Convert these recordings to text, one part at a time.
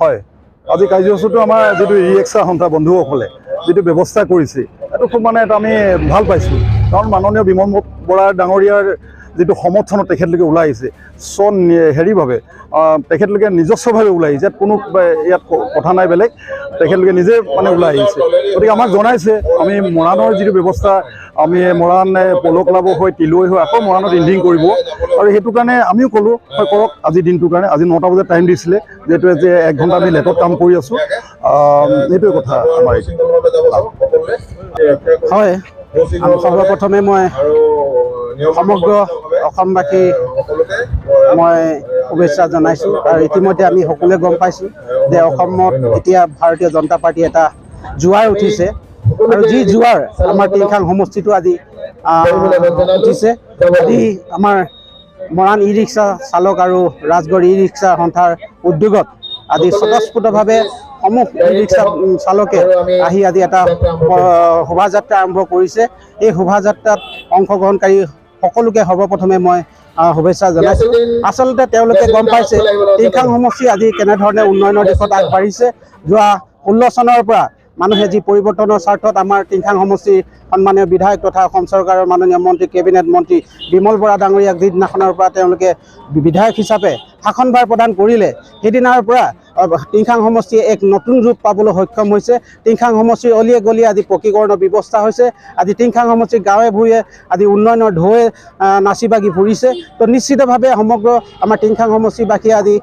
হয় আজি কাৰ্যসূচীটো আমাৰ যিটো ই ৰিক্সা সন্থা বন্ধুসকলে যিটো ব্যৱস্থা কৰিছে এইটো খুব মানে এটা আমি ভাল পাইছোঁ কাৰণ মাননীয় বিমল বৰা ডাঙৰীয়াৰ যিটো সমৰ্থনত তেখেতলোকে ওলাই আহিছে হেৰিভাৱে তেখেতলোকে নিজস্বভাৱে ওলাই আহিছে কোনো ইয়াত কথা নাই বেলেগ তেখেতলোকে নিজে মানে ওলাই আহিছে গতিকে আমাক জনাইছে আমি মৰাণৰ যিটো ব্যৱস্থা আমি মৰাণ প'ল' ক্লাবৰ হৈ তিলৈ হৈ আকৌ মৰাণত ইণ্ডিং কৰিব আৰু সেইটো কাৰণে আমিও ক'লোঁ হয় কৰক আজিৰ দিনটোৰ কাৰণে আজি 9টা বজাত টাইম দিছিলে যিহেতু যে 1 ঘণ্টা আমি লেটত কাম কৰি আছোঁ এইটোৱে কথা আমাৰ হয় সৰ্বপ্ৰথমে মই সমগ্ৰ অসমবাসী মই শুভেচ্ছা জনাইছোঁ আৰু ইতিমধ্যে আমি সকলোৱে গম পাইছোঁ যে অসমত এতিয়া ভাৰতীয় জনতা পাৰ্টি এটা জোৱাৰ উঠিছে আৰু যি জোৱাৰ আমাৰ টিংখাং সমষ্টিটো আজি উঠিছে আজি আমাৰ মৰাণ ই ৰিক্সা চালক আৰু ৰাজগড় ই ৰিক্সা সন্থাৰ উদ্যোগত আজি স্বতঃস্ফূৰ্তভাৱে সমূহ ই ৰিক্সা চালকে আহি আজি এটা শোভাযাত্ৰা আৰম্ভ কৰিছে এই শোভাযাত্ৰাত অংশগ্ৰহণকাৰী সকলোকে সৰ্বপ্ৰথমে মই শুভেচ্ছা জনাইছোঁ আচলতে তেওঁলোকে গম পাইছে টিংখাং সমষ্টি আজি কেনেধৰণে উন্নয়নৰ দিশত আগবাঢ়িছে যোৱা 16 চনৰ পৰা মানুহে যি পৰিৱৰ্তনৰ স্বাৰ্থত আমাৰ টিংখাং সমষ্টিৰ সন্মানীয় বিধায়ক তথা অসম চৰকাৰৰ মাননীয় মন্ত্ৰী কেবিনেট মন্ত্ৰী বিমল বৰা ডাঙৰীয়াক যিদিনাখনৰ পৰা তেওঁলোকে বিধায়ক হিচাপে শাসনভাৰ প্ৰদান কৰিলে সেইদিনাৰ পৰা টিংখাং সমষ্টিয়ে এক নতুন ৰূপ পাবলৈ সক্ষম হৈছে টিংখাং সমষ্টিৰ অলিয়ে গলিয়ে আজি পকীকৰণৰ ব্যৱস্থা হৈছে আজি টিংখাং সমষ্টিৰ গাঁৱে ভূঞে আজি উন্নয়নৰ ঢৌৱে নাচি বাগি ফুৰিছে তো নিশ্চিতভাৱে সমগ্ৰ আমাৰ টিংখাং সমষ্টিবাসীয়ে আজি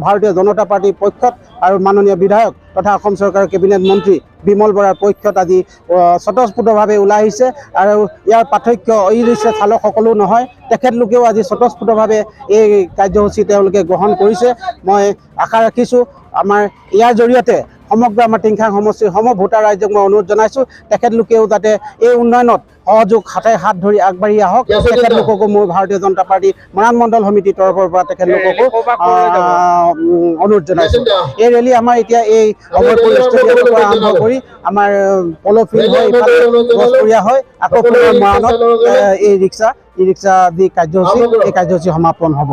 ভাৰতীয় জনতা পাৰ্টীৰ পক্ষত আৰু মাননীয় বিধায়ক তথা অসম চৰকাৰৰ কেবিনেট মন্ত্ৰী বিমল বৰাৰ পক্ষত আজি স্বতঃস্ফূৰ্তভাৱে ওলাই আহিছে আৰু ইয়াৰ পাৰ্থক্য ই ৰিক্সা চালকসকলো নহয় তেখেতলোকেও আজি স্বতঃস্ফূৰ্তভাৱে এই কাৰ্যসূচী তেওঁলোকে গ্ৰহণ কৰিছে মই আশা ৰাখিছোঁ আমাৰ ইয়াৰ জৰিয়তে সমগ্ৰ আমাৰ টিংখাং সমষ্টিৰ ভোটাৰ ৰাইজক মই অনুৰোধ জনাইছোঁ তেখেতলোকেও যাতে এই উন্নয়নত সহযোগ হাত ধৰি আগবাঢ়ি আহক তেখেতলোককো মোৰ ভাৰতীয় জনতা পাৰ্টি মৰাণ মণ্ডল সমিতিৰ তৰফৰ পৰা তেখেতলোককো অনুৰোধ জনাইছোঁ এই ৰেলী আমাৰ এতিয়া এই অভয়পুৰ ষ্টেডিয়ামৰ পৰা আৰম্ভ কৰি আমাৰ প'ল' ফিল্ড হৈ গছপুৰীয়া হৈ আকৌ মৰাণত ই ৰিক্সা যি কাৰ্যসূচী এই কাৰ্যসূচী সমাপন হ'ব।